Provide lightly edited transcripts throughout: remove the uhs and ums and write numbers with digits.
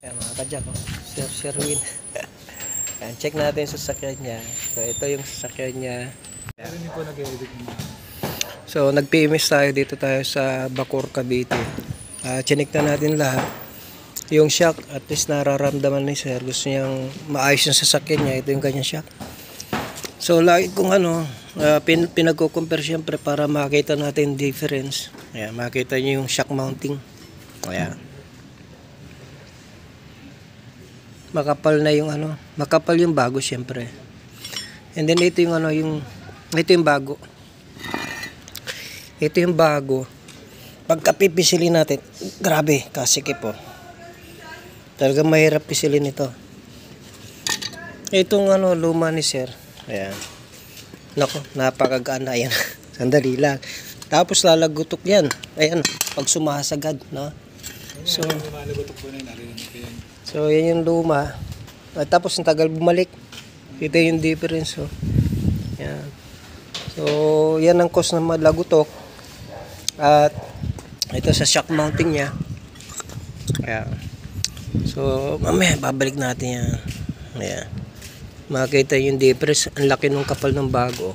Ayan mga kadyak, Sir Sherwin. Ayan, check natin sa sasakyan niya. So ito yung sasakyan niya. Hindi po nag-edit mo. So nag-PMS tayo dito tayo sa Bacoor, Cavite. Chinik na natin lahat. Yung shock, at least nararamdaman ni Sir. Gusto niyang maayos yung sasakyan niya. Ito yung kanyang shock. So lagi kong pinagko-compare siyempre para makita natin difference. Ayan, makita niyo yung shock mounting. Ayan. Makapal na yung makapal yung bago siyempre. And then ito yung ito yung bago. Ito yung bago. Pagka pipisilin natin, grabe, kasikip po. Talagang mahirap pisilin ito. Itong luma ni Sir. Ayan. Nako, napakagaan na yan. Sandali lang. Tapos lalagutok yan. Ayan, pag sumasagad, no? So yan yung luma. At tapos ang tagal bumalik. Kita yung difference. So, yan. So yan ang cause ng malagutok. At ito sa shock mounting niya. Ayan. So mamaya babalik natin yan. Ayan. Makita yung difference. Ang laki ng kapal ng bago.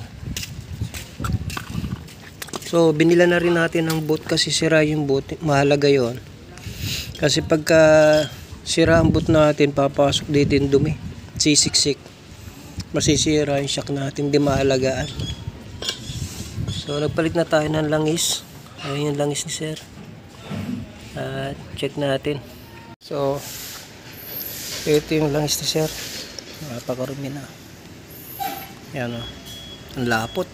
So binila na rin natin ng boot kasi sira yung boot. Mahalaga yon. Kasi pagka sira ang boot natin, papasok dito yung dumi. Sisiksik. Masisira yung shock natin, di maalagaan. So nagpalit na tayo ng langis. Ayun yung langis ni Sir. Check natin. So ito yung langis ni Sir. Napakarumi na. Yan o. Ang lapot.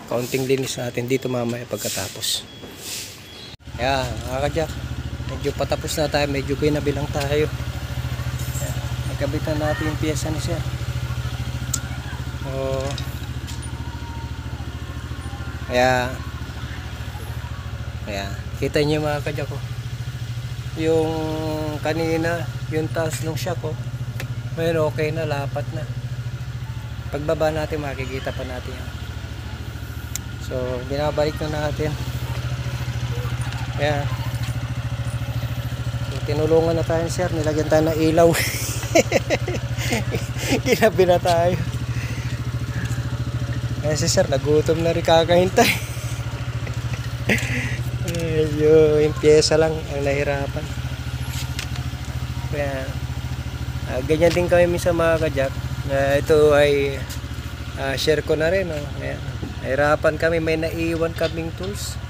Kaunting linis natin dito mamaya pagkatapos. Yan, mga kadyak. Medyo patapos na tayo. Medyo binabilang tayo. Yan. Nagkabitan natin yung piyesa ni Sir. So, ayan. Ayan. Kita nyo mga kadyak ko. Yung kanina, yung taas ng shock ko. Ngayon okay na, lapat na. Pagbaba natin, makikita pa natin yan. So, binabalik na natin. Ayan. So, tinulungan na tayo Sir. Nilagyan tayo ng ilaw. Ginabi na tayo. Ayan si Sir, nagutom na rin kakahintay. Yung pyesa lang ang nahirapan. Ayan. Ganyan din kami minsan mga kadyak. Ito ay share ko na rin. Ayan. Nahirapan kami. May naiwan kaming tools.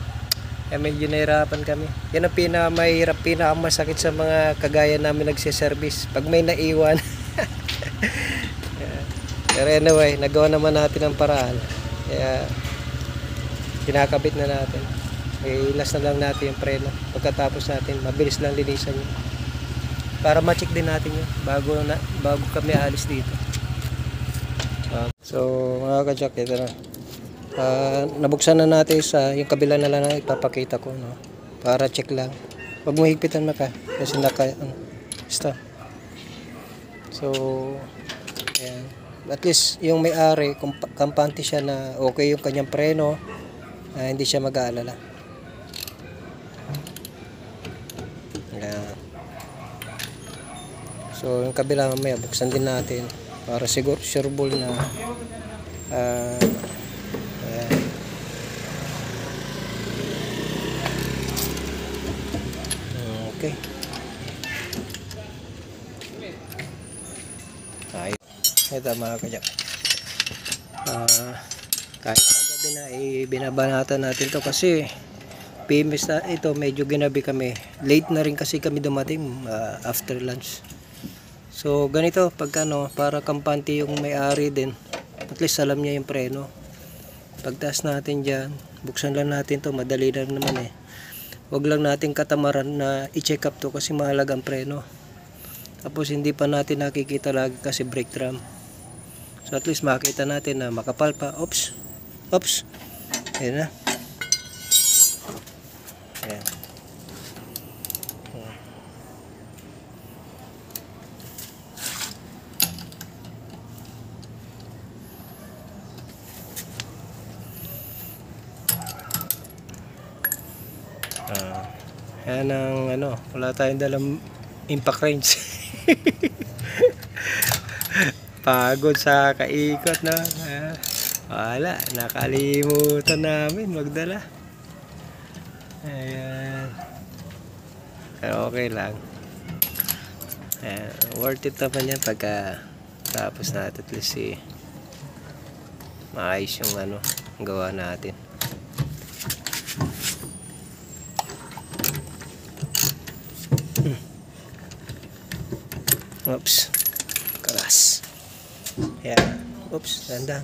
Kaya medyo nahirapan kami. Yan ang pinakamahirap, pinakamasakit sa mga kagaya namin nagsiservice. Pag may naiwan. Pero anyway, nagawa naman natin ang paraan. Kaya kinakabit na natin. Ilas na lang natin yung preno. Pagkatapos natin, mabilis lang linisan yun. Para ma-check din natin yun bago kami alis dito. So mga kadyak, ito na. Nabuksan na natin yung kabila na lang na ipapakita ko, no? Para check lang. Huwag mo higpitan maka kasi basta. So ayan. At least yung may-ari kampante siya na okay yung kanyang preno, hindi siya mag-aalala. Ayan. So yung kabila mamaya buksan din natin para siguro sureball na okay. Ayun. Ito mga kadyak. Kahit na gabi na, binabanatan natin to kasi PMS na ito, medyo ginabi kami. Late na rin kasi kami dumating after lunch. So ganito, pagka para kampante yung may-ari din. At least alam niya yung preno. Pagtaas natin dyan, buksan lang natin to, madali lang naman eh. Huwag lang natin katamaran na i-check up to kasi mahalaga ang preno. Tapos hindi pa natin nakikita lagi kasi brake drum. So at least makita natin na makapal pa. Oops. Oops. Ayan na. Ayan. Yan ang ano, wala tayong dalang impact wrench. Pagod sa kaikot na. Wala, nakalimutan namin magdala. Ayan. Pero okay lang. Ayan. Worth it naman yan pagka tapos natin at least maayos yung ano, gawa natin. Oops. Kalas. Ayan. Oops. Dandan.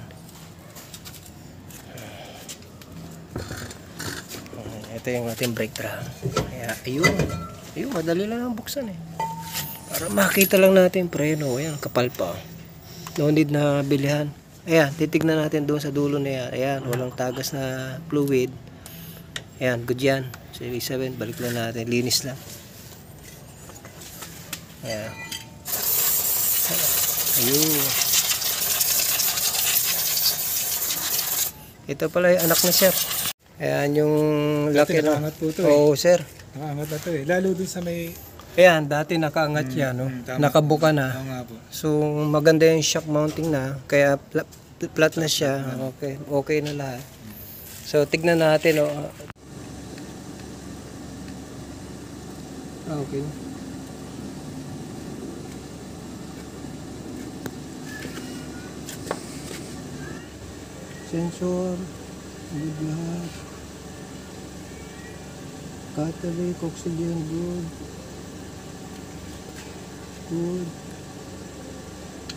Ito yung ating brake drum. Ayan. Ayun. Ayun. Madali lang ang buksan eh. Para makita lang natin preno. Ayan. Kapal pa. No need na bilihan. Ayan. Titignan natin doon sa dulo na yan. Ayan. Walang tagas na fluid. Ayan. Good yan. Series 7. Balik lang natin. Linis lang. Ayan. Ayun. Ito pala yung anak ni sir. Ayan yung laki na. Nakaangat po ito Oo, sir. Nakaangat na ito eh. Lalo dun sa may... Ayan, dati nakaangat yan, no? tama. Nakabuka na. Oo nga po. So, maganda yung shock mounting na. Kaya flat na siya. Okay, okay na lahat. So, tignan natin, no? Okay. Sensor, good lahat. Catalytic, oxygen, good. Good.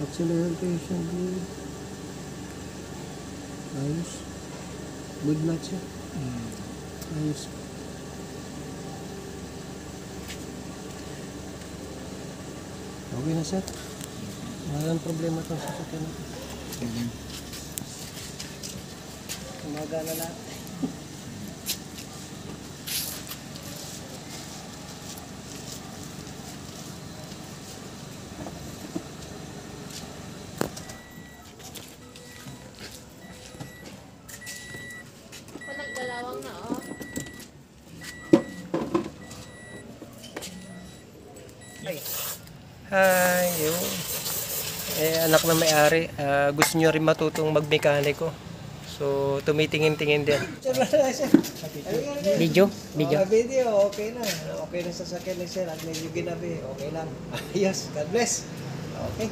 Acceleration, good. Ayos. Good lahat siya. Ayos. Okay na sir. Walang problema itong sasakyan natin. Gumagana lahat. Dalawang na, oh. Hi, yun. Anak na may-ari. Gusto nyo rin matutong magmekaniko. So, tumitingin-tingin din. Video? Video? Video, okay na. Okay na sa sakyan ni sir. At medyo ginabi. Okay lang. Ayos. God bless. Okay.